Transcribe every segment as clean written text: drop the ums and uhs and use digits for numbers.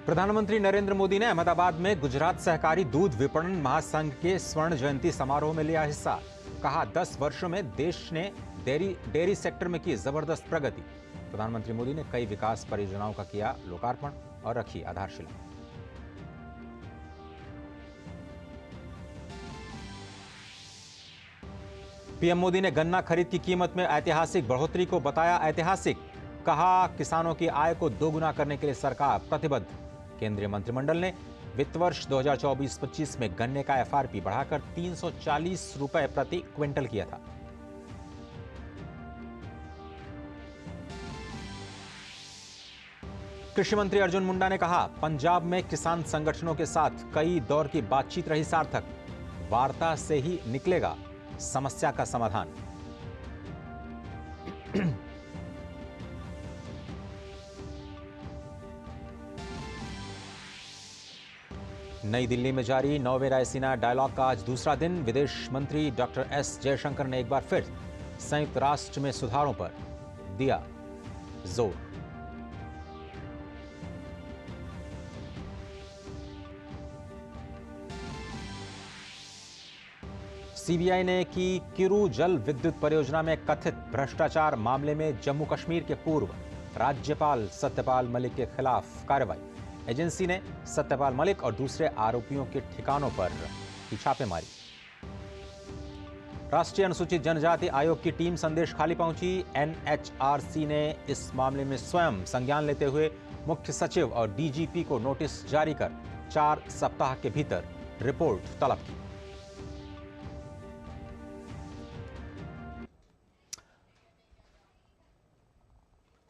प्रधानमंत्री नरेंद्र मोदी ने अहमदाबाद में गुजरात सहकारी दूध विपणन महासंघ के स्वर्ण जयंती समारोह में लिया हिस्सा। कहा, 10 वर्षों में देश ने डेयरी सेक्टर में की जबरदस्त प्रगति। प्रधानमंत्री मोदी ने कई विकास परियोजनाओं का किया लोकार्पण और रखी आधारशिला। पीएम मोदी ने गन्ना खरीद की कीमत में ऐतिहासिक बढ़ोतरी को बताया ऐतिहासिक। कहा, किसानों की आय को दोगुना करने के लिए सरकार प्रतिबद्ध। केंद्रीय मंत्रिमंडल ने वित्त वर्ष 2024-25 में गन्ने का एफआरपी बढ़ाकर 340 रुपए प्रति क्विंटल किया था। कृषि मंत्री अर्जुन मुंडा ने कहा, पंजाब में किसान संगठनों के साथ कई दौर की बातचीत रही सार्थक। वार्ता से ही निकलेगा समस्या का समाधान। नई दिल्ली में जारी 9वें रायसीना डायलॉग का आज दूसरा दिन। विदेश मंत्री डॉक्टर एस जयशंकर ने एक बार फिर संयुक्त राष्ट्र में सुधारों पर दिया जोर। सीबीआई ने की किरू जल विद्युत परियोजना में कथित भ्रष्टाचार मामले में जम्मू कश्मीर के पूर्व राज्यपाल सत्यपाल मलिक के खिलाफ कार्रवाई। एजेंसी ने सत्यपाल मलिक और दूसरे आरोपियों के ठिकानों पर की छापेमारी। राष्ट्रीय अनुसूचित जनजाति आयोग की टीम संदेश खाली पहुंची। एनएचआरसी ने इस मामले में स्वयं संज्ञान लेते हुए मुख्य सचिव और डीजीपी को नोटिस जारी कर 4 सप्ताह के भीतर रिपोर्ट तलब की।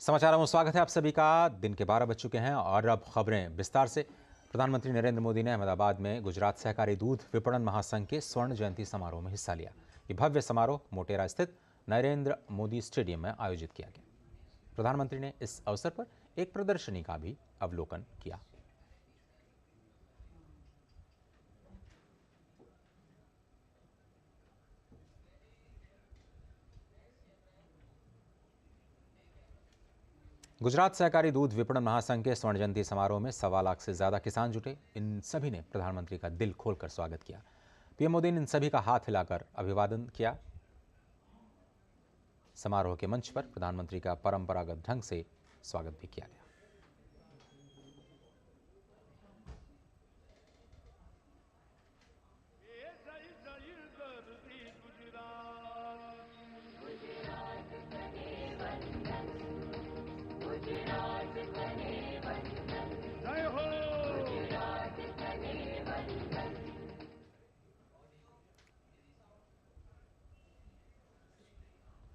समाचारों में स्वागत है आप सभी का। दिन के 12 बज चुके हैं और अब खबरें विस्तार से। प्रधानमंत्री नरेंद्र मोदी ने अहमदाबाद में गुजरात सहकारी दूध विपणन महासंघ के स्वर्ण जयंती समारोह में हिस्सा लिया। ये भव्य समारोह मोटेरा स्थित नरेंद्र मोदी स्टेडियम में आयोजित किया गया। प्रधानमंत्री ने इस अवसर पर एक प्रदर्शनी का भी अवलोकन किया। गुजरात सहकारी दूध विपणन महासंघ के स्वर्ण जयंती समारोह में 1.25 लाख से ज्यादा किसान जुटे। इन सभी ने प्रधानमंत्री का दिल खोलकर स्वागत किया। पीएम मोदी ने इन सभी का हाथ हिलाकर अभिवादन किया। समारोह के मंच पर प्रधानमंत्री का परंपरागत ढंग से स्वागत भी किया गया।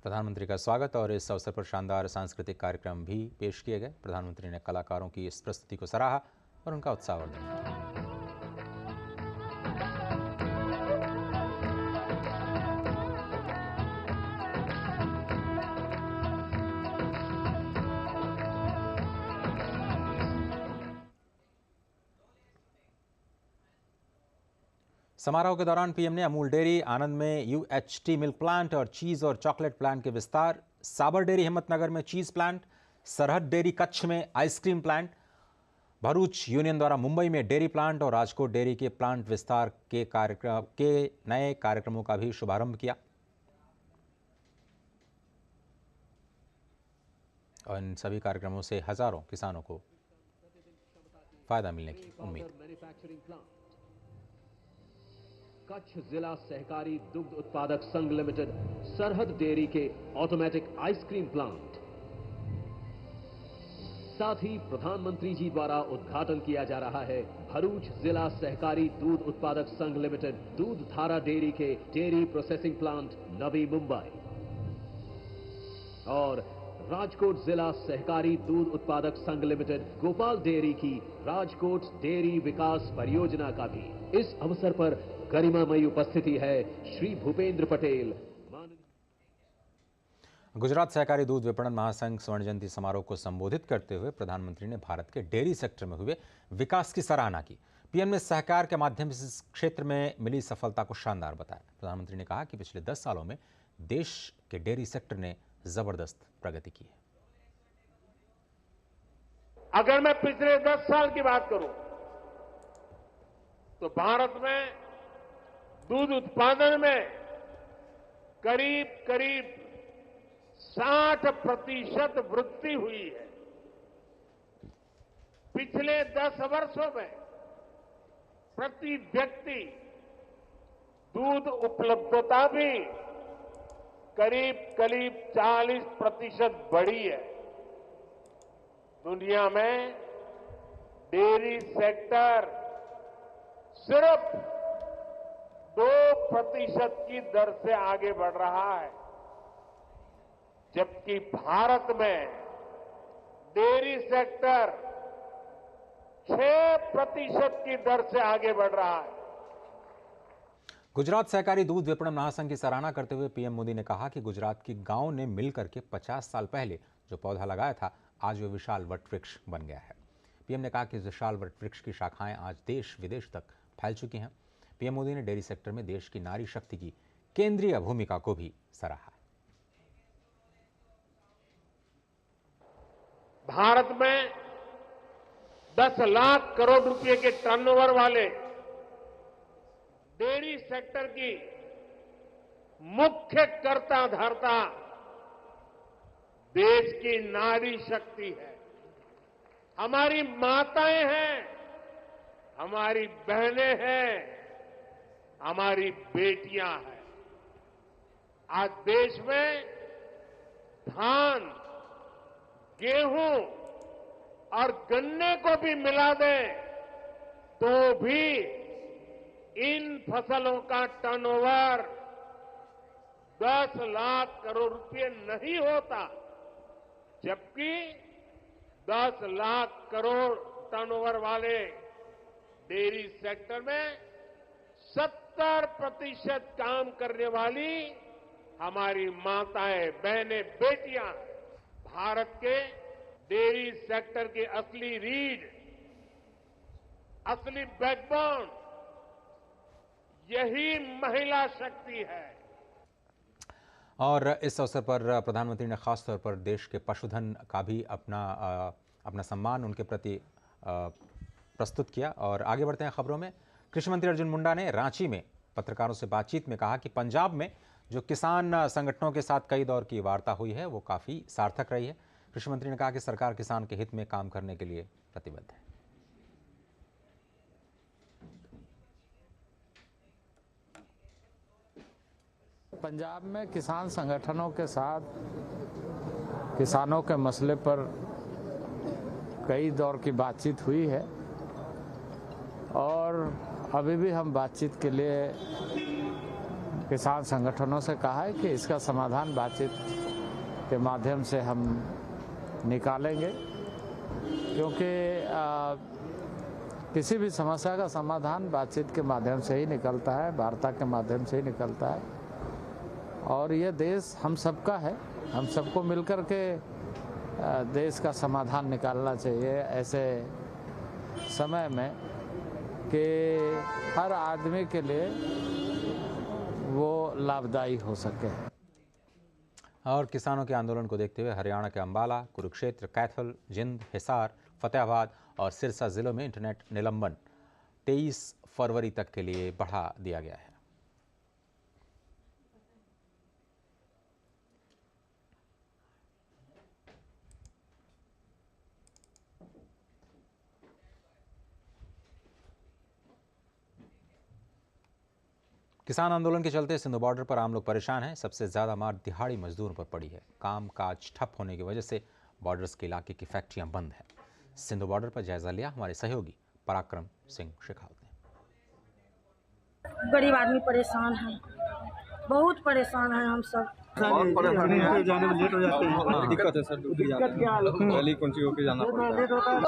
प्रधानमंत्री का स्वागत और इस अवसर पर शानदार सांस्कृतिक कार्यक्रम भी पेश किए गए। प्रधानमंत्री ने कलाकारों की इस प्रस्तुति को सराहा और उनका उत्साहवर्धन किया। समारोह के दौरान पीएम ने अमूल डेयरी आनंद में यूएचटी मिल्क प्लांट और चीज और चॉकलेट प्लांट के विस्तार, साबर डेयरी हिम्मतनगर में चीज प्लांट, सरहद डेयरी कच्छ में आइसक्रीम प्लांट, भरूच यूनियन द्वारा मुंबई में डेयरी प्लांट और राजकोट डेयरी के प्लांट विस्तार के नए कार्यक्रमों का भी शुभारंभ किया। और इन सभी कार्यक्रमों से हजारों किसानों को फायदा मिलने की उम्मीद। कच्छ जिला सहकारी दुग्ध उत्पादक संघ लिमिटेड सरहद डेयरी के ऑटोमेटिक आइसक्रीम प्लांट, साथ ही प्रधानमंत्री जी द्वारा उद्घाटन किया जा रहा है भरूच जिला सहकारी दूध उत्पादक संघ लिमिटेड दूध धारा डेयरी के dairy processing plant Navi Mumbai, और राजकोट जिला सहकारी दूध उत्पादक संघ लिमिटेड गोपाल डेयरी की राजकोट डेयरी विकास परियोजना का भी इस अवसर पर गरिमामयी उपस्थिति है श्री भूपेंद्र पटेल। गुजरात सहकारी दूध विपणन महासंघ स्वर्ण जयंती समारोह को संबोधित करते हुए प्रधानमंत्री ने भारत के डेयरी सेक्टर में हुए विकास की सराहना की। पीएम ने सहकार के माध्यम से इस क्षेत्र में मिली सफलता को शानदार बताया। प्रधानमंत्री ने कहा कि पिछले 10 सालों में देश के डेयरी सेक्टर ने जबरदस्त प्रगति की है। अगर मैं पिछले 10 साल की बात करूं तो भारत में दूध उत्पादन में करीब करीब 60% वृद्धि हुई है। पिछले 10 वर्षों में प्रति व्यक्ति दूध उपलब्धता भी करीब करीब 40% बढ़ी है। दुनिया में डेयरी सेक्टर सिर्फ 2% की दर से आगे बढ़ रहा है, जबकि भारत में डेयरी सेक्टर 6% की दर से आगे बढ़ रहा है। गुजरात सहकारी दूध विपणन महासंघ की सराहना करते हुए पीएम मोदी ने कहा कि गुजरात की गांव ने मिलकर के 50 साल पहले जो पौधा लगाया था, आज वह विशाल वटवृक्ष बन गया है। पीएम ने कहा कि इस विशाल वटवृक्ष की शाखाएं आज देश विदेश तक फैल चुकी हैं। पीएम मोदी ने डेयरी सेक्टर में देश की नारी शक्ति की केंद्रीय भूमिका को भी सराहा। भारत में 10 लाख करोड़ रुपए के टर्नओवर वाले डेयरी सेक्टर की मुख्य कर्ता धर्ता देश की नारी शक्ति है। हमारी माताएं हैं, हमारी बहनें हैं, हमारी बेटियां हैं। आज देश में धान, गेहूं और गन्ने को भी मिला दें तो भी इन फसलों का टर्नओवर 10 लाख करोड़ रुपए नहीं होता, जबकि 10 लाख करोड़ टर्नओवर वाले डेयरी सेक्टर में 70% काम करने वाली हमारी माताएं, बहनें, बेटियां हैं। भारत के डेयरी सेक्टर की असली रीढ़, असली बैकबोन यही महिला शक्ति है। और इस अवसर पर प्रधानमंत्री ने खास तौर पर देश के पशुधन का भी अपना सम्मान उनके प्रति प्रस्तुत किया। और आगे बढ़ते हैं खबरों में। कृषि मंत्री अर्जुन मुंडा ने रांची में पत्रकारों से बातचीत में कहा कि पंजाब में जो किसान संगठनों के साथ कई दौर की वार्ता हुई है वो काफ़ी सार्थक रही है। कृषि मंत्री ने कहा कि सरकार किसान के हित में काम करने के लिए प्रतिबद्ध है। पंजाब में किसान संगठनों के साथ किसानों के मसले पर कई दौर की बातचीत हुई है और अभी भी हम बातचीत के लिए किसान संगठनों से कहा है कि इसका समाधान बातचीत के माध्यम से हम निकालेंगे, क्योंकि किसी भी समस्या का समाधान बातचीत के माध्यम से ही निकलता है, वार्ता के माध्यम से ही निकलता है। और ये देश हम सबका है, हम सबको मिलकर के देश का समाधान निकालना चाहिए ऐसे समय में कि हर आदमी के लिए वो लाभदायी हो सके। और किसानों के आंदोलन को देखते हुए हरियाणा के अंबाला, कुरुक्षेत्र, कैथल, जिंद, हिसार, फतेहाबाद और सिरसा जिलों में इंटरनेट निलंबन 23 फरवरी तक के लिए बढ़ा दिया गया है। किसान आंदोलन के चलते सिंधु बॉर्डर पर आम लोग परेशान हैं। सबसे ज्यादा मार दिहाड़ी मजदूरों पर पड़ी है। काम काज ठप होने की वजह से बॉर्डर्स के इलाके की फैक्ट्रियां बंद हैं। सिंधु बॉर्डर पर जायजा लिया हमारे सहयोगी पराक्रम सिंह शेखावत ने। गरीब आदमी परेशान है, बहुत परेशान है हम सब। बहुत परेशानी है, जाने में लेट हो जाते हैं। दिक्कत है सर, दिक्कत क्या है? पहली कौन सी होके जाना पड़ता है?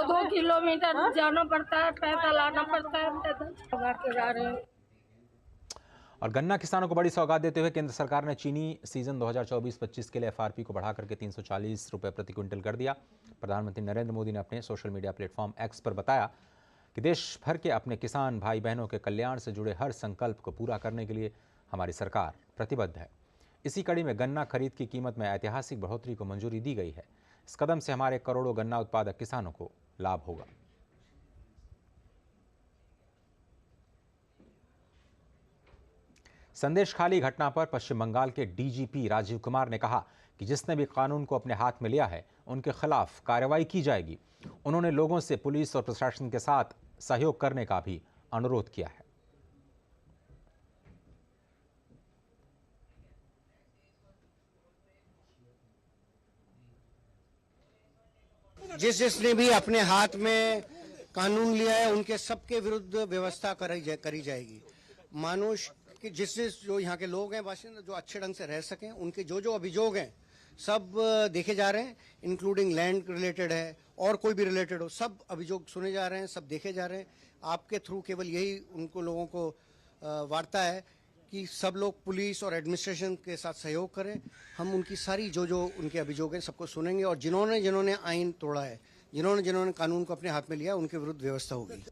2 किलोमीटर जाना पड़ता है, पैसा लाना पड़ता है, पैसा लगा के जा रहे हैं। और गन्ना किसानों को बड़ी सौगात देते हुए केंद्र सरकार ने चीनी सीजन 2024-25 के लिए एफआरपी को बढ़ाकर के 340 रुपए प्रति क्विंटल कर दिया। प्रधानमंत्री नरेंद्र मोदी ने अपने सोशल मीडिया प्लेटफॉर्म एक्स पर बताया कि देश भर के अपने किसान भाई बहनों के कल्याण से जुड़े हर संकल्प को पूरा करने के लिए हमारी सरकार प्रतिबद्ध है। इसी कड़ी में गन्ना खरीद की कीमत में ऐतिहासिक बढ़ोतरी को मंजूरी दी गई है। इस कदम से हमारे करोड़ों गन्ना उत्पादक किसानों को लाभ होगा। संदेशखाली घटना पर पश्चिम बंगाल के डीजीपी राजीव कुमार ने कहा कि जिसने भी कानून को अपने हाथ में लिया है उनके खिलाफ कार्रवाई की जाएगी। उन्होंने लोगों से पुलिस और प्रशासन के साथ सहयोग करने का भी अनुरोध किया है। जिसने भी अपने हाथ में कानून लिया है उनके सबके विरुद्ध व्यवस्था करी जाएगी। मानुष कि जिससे जो यहाँ के लोग हैं बाशिंदे जो अच्छे ढंग से रह सकें, उनके जो जो अभियोग हैं सब देखे जा रहे हैं, इंक्लूडिंग लैंड रिलेटेड है और कोई भी रिलेटेड हो, सब अभियोग सुने जा रहे हैं, सब देखे जा रहे हैं। आपके थ्रू केवल यही उनको लोगों को वार्ता है कि सब लोग पुलिस और एडमिनिस्ट्रेशन के साथ सहयोग करें। हम उनकी सारी जो जो उनके अभियोग हैं सबको सुनेंगे और जिन्होंने आईन तोड़ा है, जिन्होंने कानून को अपने हाथ में लिया, उनके विरुद्ध व्यवस्था होगी।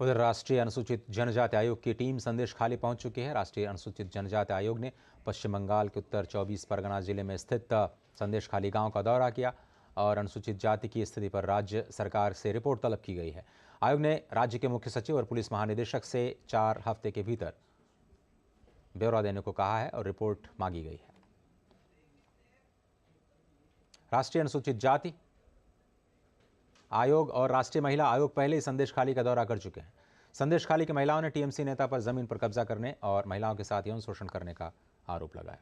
उधर राष्ट्रीय अनुसूचित जनजाति आयोग की टीम संदेशखाली पहुंच चुकी है। राष्ट्रीय अनुसूचित जनजाति आयोग ने पश्चिम बंगाल के उत्तर 24 परगना जिले में स्थित संदेशखाली गांव का दौरा किया और अनुसूचित जाति की स्थिति पर राज्य सरकार से रिपोर्ट तलब की गई है। आयोग ने राज्य के मुख्य सचिव और पुलिस महानिदेशक से 4 हफ्ते के भीतर ब्यौरा देने को कहा है और रिपोर्ट मांगी गई है। राष्ट्रीय अनुसूचित जाति आयोग और राष्ट्रीय महिला आयोग पहले ही संदेशखाली का दौरा कर चुके हैं। संदेशखाली की महिलाओं ने टीएमसी नेता पर जमीन पर कब्जा करने और महिलाओं के साथ यौन शोषण करने का आरोप लगाया।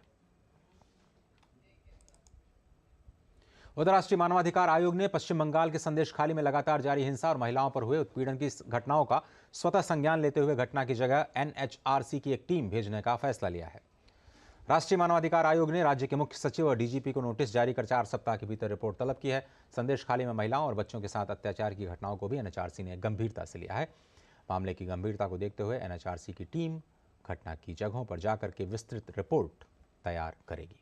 उधर राष्ट्रीय मानवाधिकार आयोग ने पश्चिम बंगाल के संदेशखाली में लगातार जारी हिंसा और महिलाओं पर हुए उत्पीड़न की घटनाओं का स्वतः संज्ञान लेते हुए घटना की जगह एनएचआरसी की एक टीम भेजने का फैसला लिया है। राष्ट्रीय मानवाधिकार आयोग ने राज्य के मुख्य सचिव और डीजीपी को नोटिस जारी कर 4 सप्ताह के भीतर रिपोर्ट तलब की है। संदेशखाली में महिलाओं और बच्चों के साथ अत्याचार की घटनाओं को भी एनएचआरसी ने गंभीरता से लिया है। मामले की गंभीरता को देखते हुए एनएचआरसी की टीम घटना की जगहों पर जाकर के विस्तृत रिपोर्ट तैयार करेगी।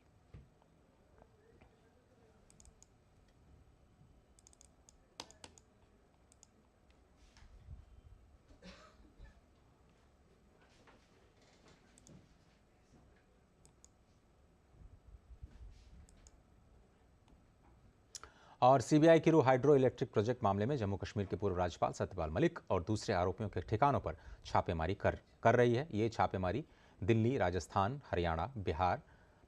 और CBI Kiru hydro electric project मामले में जम्मू कश्मीर के पूर्व राज्यपाल सत्यपाल मलिक और दूसरे आरोपियों के ठिकानों पर छापेमारी कर रही है। ये छापेमारी दिल्ली, राजस्थान, हरियाणा, बिहार,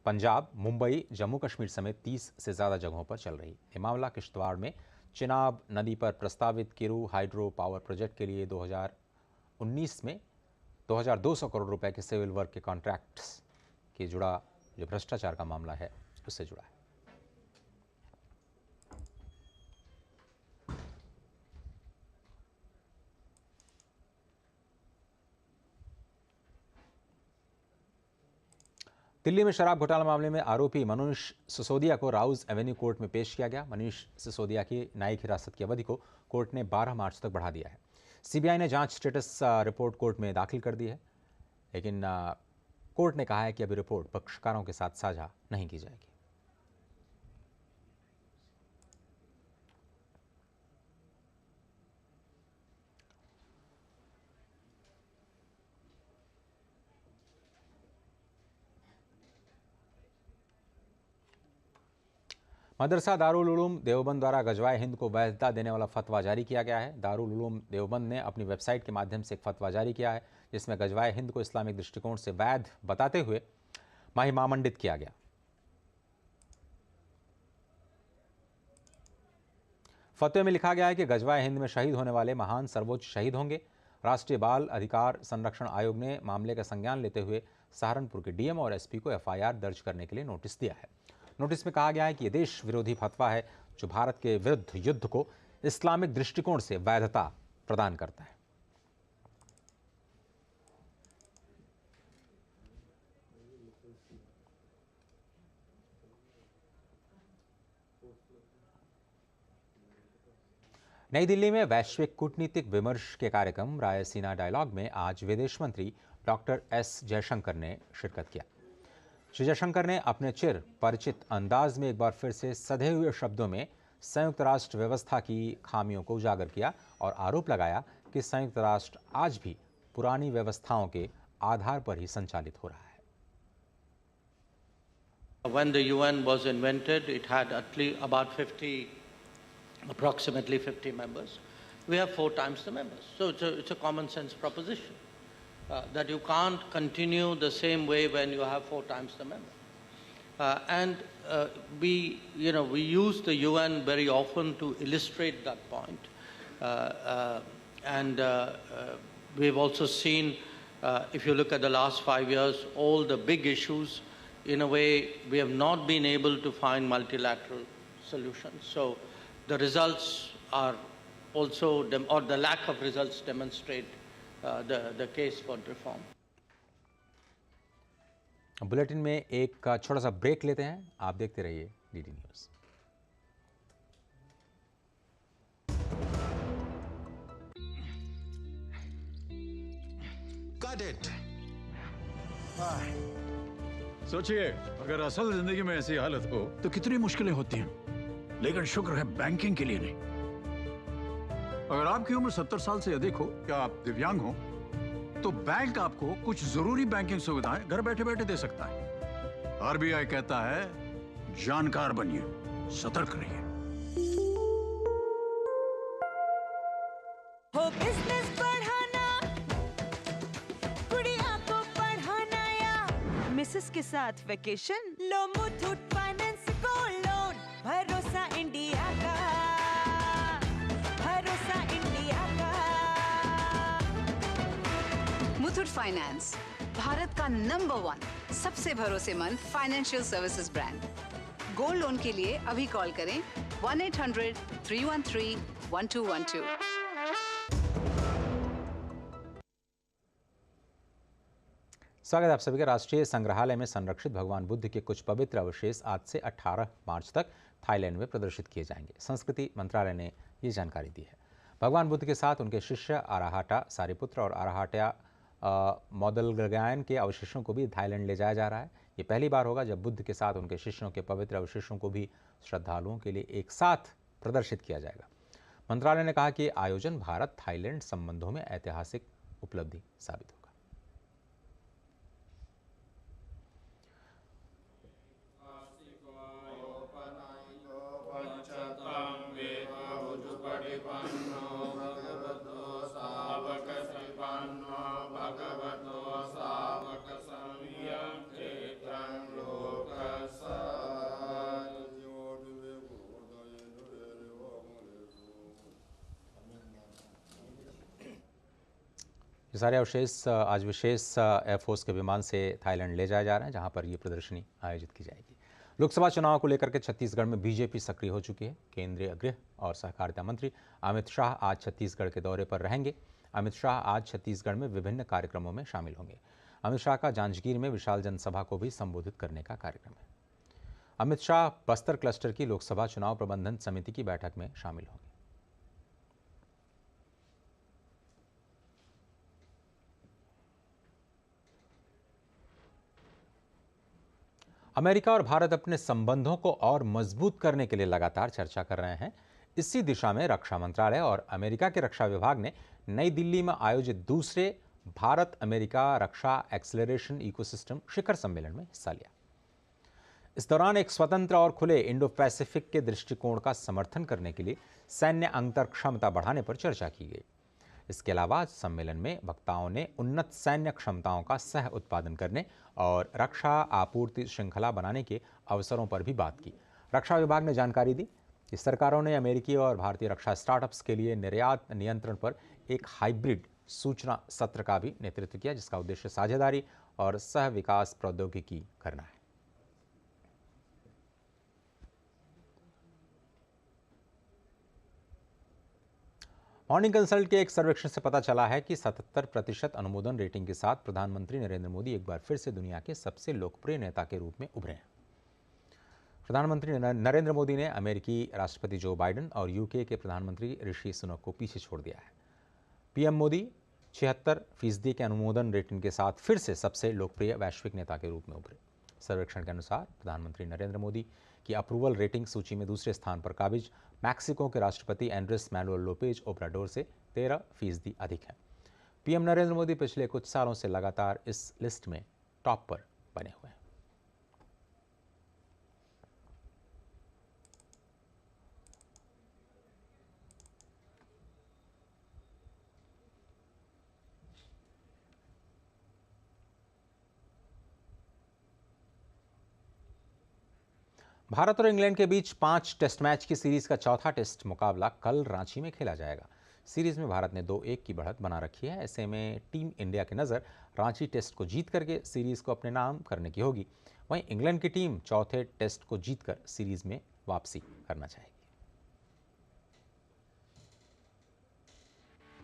पंजाब, मुंबई, जम्मू कश्मीर समेत 30 से ज़्यादा जगहों पर चल रही है। ये मामला किश्तवाड़ में चिनाब नदी पर प्रस्तावित किरू हाइड्रो पावर प्रोजेक्ट के लिए 2019 में 2200 करोड़ रुपए के सिविल वर्क के कॉन्ट्रैक्ट्स के जुड़ा जो भ्रष्टाचार का मामला है उससे जुड़ा है। दिल्ली में शराब घोटाला मामले में आरोपी मनीष सिसोदिया को राउज एवेन्यू कोर्ट में पेश किया गया। मनीष सिसोदिया की न्यायिक हिरासत की अवधि को कोर्ट ने 12 मार्च तक बढ़ा दिया है। सीबीआई ने जांच स्टेटस रिपोर्ट कोर्ट में दाखिल कर दी है, लेकिन कोर्ट ने कहा है कि अभी रिपोर्ट पक्षकारों के साथ साझा नहीं की जाएगी। मदरसा दारुल उलूम देवबंद द्वारा गजवाए हिंद को वैधता देने वाला फतवा जारी किया गया है। दारुल उलूम देवबंद ने अपनी वेबसाइट के माध्यम से एक फतवा जारी किया है जिसमें गजवाए हिंद को इस्लामिक दृष्टिकोण से वैध बताते हुए महिमामंडित किया गया। फतवे में लिखा गया है कि गजवाए हिंद में शहीद होने वाले महान सर्वोच्च शहीद होंगे। राष्ट्रीय बाल अधिकार संरक्षण आयोग ने मामले का संज्ञान लेते हुए सहारनपुर के डीएम और एसपी को एफआईआर दर्ज करने के लिए नोटिस दिया है। नोटिस में कहा गया है कि यह देश विरोधी फतवा है जो भारत के विरुद्ध युद्ध को इस्लामिक दृष्टिकोण से वैधता प्रदान करता है। नई दिल्ली में वैश्विक कूटनीतिक विमर्श के कार्यक्रम रायसीना डायलॉग में आज विदेश मंत्री डॉक्टर एस जयशंकर ने शिरकत किया। श्री जयशंकर ने अपने चिर परिचित अंदाज में एक बार फिर से सधे हुए शब्दों में संयुक्त राष्ट्र व्यवस्था की खामियों को उजागर किया और आरोप लगाया कि संयुक्त राष्ट्र आज भी पुरानी व्यवस्थाओं के आधार पर ही संचालित हो रहा है। When the UN was invented, it had about 50 approximately 50 members, we have 4 times the members. So it's a common sense proposition that you can't continue the same way when you have 4 times the members. We use the UN very often to illustrate that point. We've also seen, if you look at the last 5 years, all the big issues, in a way, we have not been able to find multilateral solutions. So the results are also, or the lack of results demonstrate the case for reform. Bulletin में एक छोटा सा break लेते हैं। आप देखते रहिए DD news. Got it. सोचिए, अगर असल जिंदगी में ऐसी हालत हो तो कितनी मुश्किलें होती हैं, लेकिन शुक्र है बैंकिंग के लिए नहीं। अगर आपकी उम्र 70 साल से अधिक हो या आप दिव्यांग हो, तो बैंक आपको कुछ जरूरी बैंकिंग सुविधाएं घर बैठे बैठे दे सकता है। आरबीआई कहता है, जानकार बनिए, सतर्क रहिए। हो बिजनेस बढ़ाना, गुड़िया को पढ़ाना या मिसेस के साथ वेकेशन, लो मुथूट फाइनेंस गोल्ड लोन, भरोसा इंडिया का, भरोसा इंडिया का। मुथूट फाइनेंस, भारत का नंबर 1 सबसे भरोसेमंद financial services brand. Gold loan के लिए अभी कॉल करें 1-800-313-1212। स्वागत है आप सभी का। राष्ट्रीय संग्रहालय में संरक्षित भगवान बुद्ध के कुछ पवित्र अवशेष आज से 18 मार्च तक थाईलैंड में प्रदर्शित किए जाएंगे। संस्कृति मंत्रालय ने ये जानकारी दी है। भगवान बुद्ध के साथ उनके शिष्य आराहाटा सारिपुत्र और आराहाट्या मोदलगायन के अवशेषों को भी थाईलैंड ले जाया जा रहा है। ये पहली बार होगा जब बुद्ध के साथ उनके शिष्यों के पवित्र अवशेषों को भी श्रद्धालुओं के लिए एक साथ प्रदर्शित किया जाएगा। मंत्रालय ने कहा कि आयोजन भारत थाईलैंड संबंधों में ऐतिहासिक उपलब्धि साबित होगा। ये सारे अवशेष आज विशेष एयरफोर्स के विमान से थाईलैंड ले जाए जा रहे हैं, जहां पर ये प्रदर्शनी आयोजित की जाएगी। लोकसभा चुनाव को लेकर के छत्तीसगढ़ में बीजेपी सक्रिय हो चुकी है। केंद्रीय गृह और सहकारिता मंत्री अमित शाह आज छत्तीसगढ़ के दौरे पर रहेंगे। अमित शाह आज छत्तीसगढ़ में विभिन्न कार्यक्रमों में शामिल होंगे। अमित शाह का जांजगीर में विशाल जनसभा को भी संबोधित करने का कार्यक्रम है। अमित शाह बस्तर क्लस्टर की लोकसभा चुनाव प्रबंधन समिति की बैठक में शामिल होंगे। अमेरिका और भारत अपने संबंधों को और मजबूत करने के लिए लगातार चर्चा कर रहे हैं। इसी दिशा में रक्षा मंत्रालय और अमेरिका के रक्षा विभाग ने नई दिल्ली में आयोजित दूसरे भारत अमेरिका रक्षा एक्सेलरेशन इकोसिस्टम शिखर सम्मेलन में हिस्सा लिया। इस दौरान एक स्वतंत्र और खुले इंडो पैसिफिक के दृष्टिकोण का समर्थन करने के लिए सैन्य अंतर क्षमता बढ़ाने पर चर्चा की गई। इसके अलावा सम्मेलन में वक्ताओं ने उन्नत सैन्य क्षमताओं का सह उत्पादन करने और रक्षा आपूर्ति श्रृंखला बनाने के अवसरों पर भी बात की। रक्षा विभाग ने जानकारी दी कि सरकारों ने अमेरिकी और भारतीय रक्षा स्टार्टअप्स के लिए निर्यात नियंत्रण पर एक हाइब्रिड सूचना सत्र का भी नेतृत्व किया, जिसका उद्देश्य साझेदारी और सह विकास प्रौद्योगिकी करना है। मॉर्निंग कंसल्ट के एक सर्वेक्षण से पता चला है कि 77% अनुमोदन रेटिंग के साथ प्रधानमंत्री नरेंद्र मोदी एक बार फिर से दुनिया के सबसे लोकप्रिय नेता के रूप में उभरे हैं। प्रधानमंत्री नरेंद्र मोदी ने अमेरिकी राष्ट्रपति जो बाइडेन और यूके के प्रधानमंत्री ऋषि सुनक को पीछे छोड़ दिया है। पीएम मोदी 76% के अनुमोदन रेटिंग के साथ फिर से सबसे लोकप्रिय वैश्विक नेता के रूप में उभरे। सर्वेक्षण के अनुसार प्रधानमंत्री नरेंद्र मोदी की अप्रूवल रेटिंग सूची में दूसरे स्थान पर काबिज मैक्सिको के राष्ट्रपति एंड्रेस मैनुएल लोपेज ओब्राडोर से 13% अधिक है। पीएम नरेंद्र मोदी पिछले कुछ सालों से लगातार इस लिस्ट में टॉप पर बने हुए हैं। भारत और इंग्लैंड के बीच 5 टेस्ट मैच की सीरीज का चौथा टेस्ट मुकाबला कल रांची में खेला जाएगा। सीरीज में भारत ने 2-1 की बढ़त बना रखी है। ऐसे में टीम इंडिया की नज़र रांची टेस्ट को जीत करके सीरीज को अपने नाम करने की होगी। वहीं इंग्लैंड की टीम चौथे टेस्ट को जीतकर सीरीज में वापसी करना चाहेगी।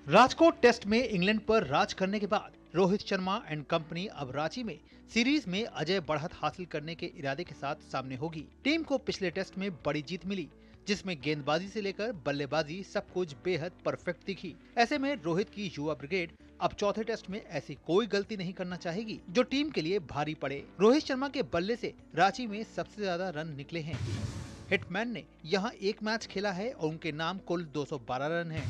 राजकोट टेस्ट में इंग्लैंड पर राज करने के बाद रोहित शर्मा एंड कंपनी अब रांची में सीरीज में अजय बढ़त हासिल करने के इरादे के साथ सामने होगी। टीम को पिछले टेस्ट में बड़ी जीत मिली, जिसमें गेंदबाजी से लेकर बल्लेबाजी सब कुछ बेहद परफेक्ट दिखी। ऐसे में रोहित की युवा ब्रिगेड अब चौथे टेस्ट में ऐसी कोई गलती नहीं करना चाहेगी जो टीम के लिए भारी पड़े। रोहित शर्मा के बल्ले से रांची में सबसे ज्यादा रन निकले हैं। हिटमैन ने यहां एक मैच खेला है और उनके नाम कुल 212 रन हैं।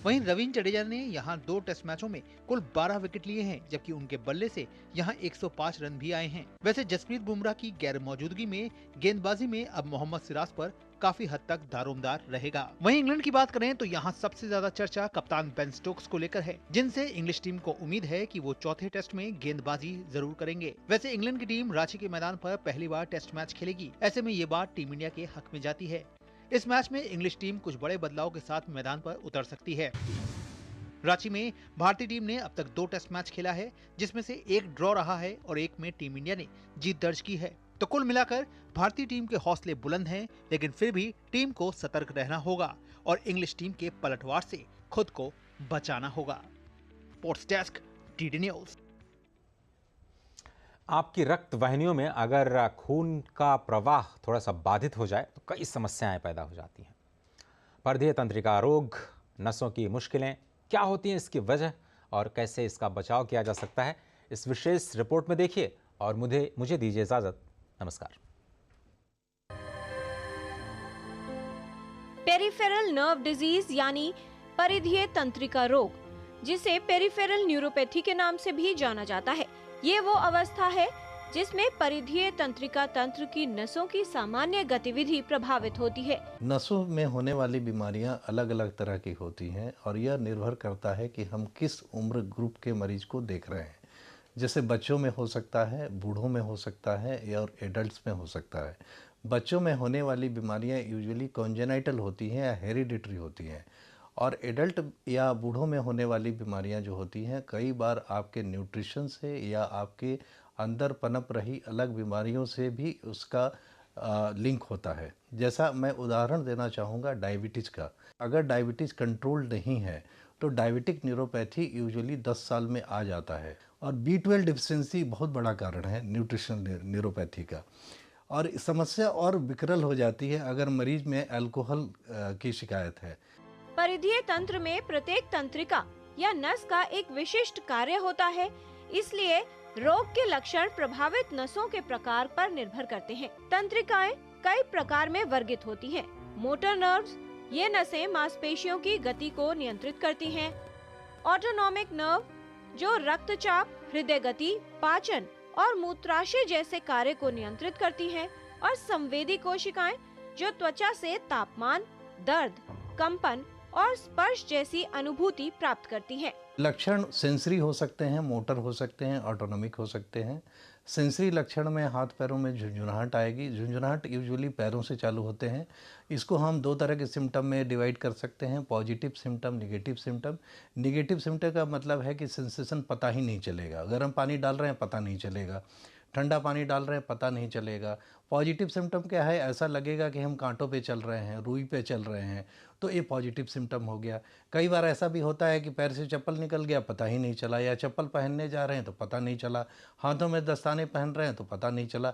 वहीं रवींद्र जडेजा ने यहां 2 टेस्ट मैचों में कुल 12 विकेट लिए हैं, जबकि उनके बल्ले से यहां 105 रन भी आए हैं। वैसे जसप्रीत बुमराह की गैर मौजूदगी में गेंदबाजी में अब मोहम्मद सिराज पर काफी हद तक दारोमदार रहेगा। वहीं इंग्लैंड की बात करें तो यहां सबसे ज्यादा चर्चा कप्तान बेन स्टोक्स को लेकर है, जिनसे इंग्लिश टीम को उम्मीद है कि वो चौथे टेस्ट में गेंदबाजी जरूर करेंगे। वैसे इंग्लैंड की टीम रांची के मैदान पर पहली बार टेस्ट मैच खेलेगी। ऐसे में ये बात टीम इंडिया के हक में जाती है। इस मैच में इंग्लिश टीम कुछ बड़े बदलाव के साथ मैदान पर उतर सकती है। रांची में भारतीय टीम ने अब तक 2 टेस्ट मैच खेला है, जिसमें से 1 ड्रॉ रहा है और 1 में टीम इंडिया ने जीत दर्ज की है। तो कुल मिलाकर भारतीय टीम के हौसले बुलंद हैं, लेकिन फिर भी टीम को सतर्क रहना होगा और इंग्लिश टीम के पलटवार से खुद को बचाना होगा। Sports desk, DD news. आपकी रक्त वाहिनियों में अगर खून का प्रवाह थोड़ा सा बाधित हो जाए तो कई समस्याएं पैदा हो जाती हैं। परिधीय तंत्रिका रोग, नसों की मुश्किलें, क्या होती हैं इसकी वजह और कैसे इसका बचाव किया जा सकता है, इस विशेष रिपोर्ट में देखिए और मुझे दीजिए इजाजत। नमस्कार। पेरिफेरल नर्व डिजीज यानी परिधीय तंत्रिका रोग, जिसे पेरिफेरल न्यूरोपैथी के नाम से भी जाना जाता है, ये वो अवस्था है जिसमें परिधीय तंत्रिका तंत्र की नसों की सामान्य गतिविधि प्रभावित होती है। नसों में होने वाली बीमारियां अलग अलग तरह की होती हैं और यह निर्भर करता है कि हम किस उम्र ग्रुप के मरीज को देख रहे हैं। जैसे बच्चों में हो सकता है, बूढ़ों में हो सकता है और एडल्ट्स में हो सकता है। बच्चों में होने वाली बीमारियां यूजुअली कॉन्जेनाइटल होती हैं या हेरिडिटरी होती हैं, और एडल्ट या बूढ़ों में होने वाली बीमारियां जो होती हैं कई बार आपके न्यूट्रिशन से या आपके अंदर पनप रही अलग बीमारियों से भी उसका लिंक होता है। जैसा मैं उदाहरण देना चाहूँगा डायबिटीज़ का। अगर डायबिटीज़ कंट्रोल नहीं है तो डायबिटिक न्यूरोपैथी यूजुअली 10 साल में आ जाता है। और B12 डिफिशिएंसी बहुत बड़ा कारण है न्यूट्रिशनल न्यूरोपैथी का। और समस्या और विकराल हो जाती है अगर मरीज में अल्कोहल की शिकायत है। परिधीय तंत्र में प्रत्येक तंत्रिका या नस का एक विशिष्ट कार्य होता है, इसलिए रोग के लक्षण प्रभावित नसों के प्रकार पर निर्भर करते हैं। तंत्रिकाएं कई प्रकार में वर्गित होती हैं। मोटर नर्व्स, ये नसें मांसपेशियों की गति को नियंत्रित करती हैं। ऑटोनॉमिक नर्व, जो रक्तचाप, हृदय गति, पाचन और मूत्राशय जैसे कार्य को नियंत्रित करती हैं। और संवेदी कोशिकाएं, जो त्वचा से तापमान, दर्द, कंपन और स्पर्श जैसी अनुभूति प्राप्त करती हैं। लक्षण सेंसरी हो सकते हैं, मोटर हो सकते हैं, ऑटोनॉमिक हो सकते हैं। सेंसरी लक्षण में हाथ पैरों में झुंझुनाहट आएगी। झुंझुनाहट यूजुअली पैरों से चालू होते हैं। इसको हम 2 तरह के सिम्टम में डिवाइड कर सकते हैं, positive symptom, negative symptom. Negative symptom का मतलब है कि सेंसेशन पता ही नहीं चलेगा। गर्म पानी डाल रहे हैं पता नहीं चलेगा, ठंडा पानी डाल रहे हैं पता नहीं चलेगा। पॉजिटिव सिम्टम क्या है, ऐसा लगेगा कि हम कांटों पे चल रहे हैं, रुई पे चल रहे हैं, तो ये पॉजिटिव सिम्टम हो गया। कई बार ऐसा भी होता है कि पैर से चप्पल निकल गया, पता ही नहीं चला, या चप्पल पहनने जा रहे हैं तो पता नहीं चला, हाथों में दस्ताने पहन रहे हैं तो पता नहीं चला।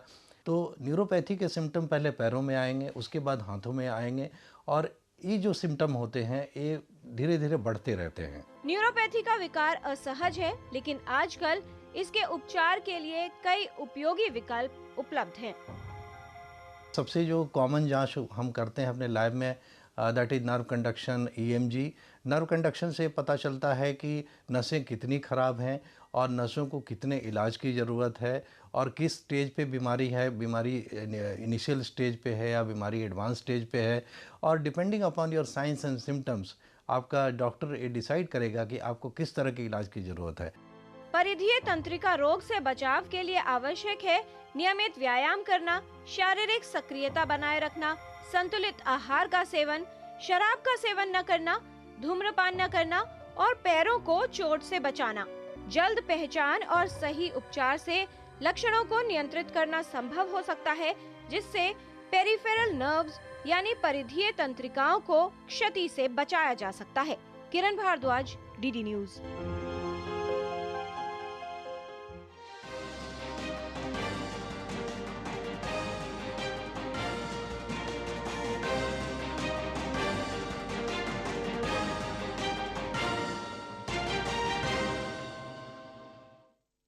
तो न्यूरोपैथी के सिम्टम पहले पैरों में आएंगे, उसके बाद हाथों में आएंगे, और ये जो सिम्टम होते हैं ये धीरे धीरे बढ़ते रहते हैं। न्यूरोपैथी का विकार असहज है, लेकिन आजकल इसके उपचार के लिए कई उपयोगी विकल्प उपलब्ध हैं। सबसे जो कॉमन जांच हम करते हैं अपने लैब में, that is nerve conduction, EMG। Nerve conduction से पता चलता है कि नसें कितनी ख़राब हैं और नसों को कितने इलाज की ज़रूरत है और किस स्टेज पे बीमारी है, बीमारी इनिशियल स्टेज पे है या बीमारी एडवांस स्टेज पे है। और depending upon your science and symptoms आपका डॉक्टर ये डिसाइड करेगा कि आपको किस तरह के इलाज की ज़रूरत है। परिधीय तंत्रिका रोग से बचाव के लिए आवश्यक है नियमित व्यायाम करना, शारीरिक सक्रियता बनाए रखना, संतुलित आहार का सेवन, शराब का सेवन न करना, धूम्रपान न करना और पैरों को चोट से बचाना। जल्द पहचान और सही उपचार से लक्षणों को नियंत्रित करना संभव हो सकता है, जिससे पेरिफेरल नर्व्स यानी परिधीय तंत्रिकाओं को क्षति से बचाया जा सकता है। किरण भारद्वाज, डीडी न्यूज।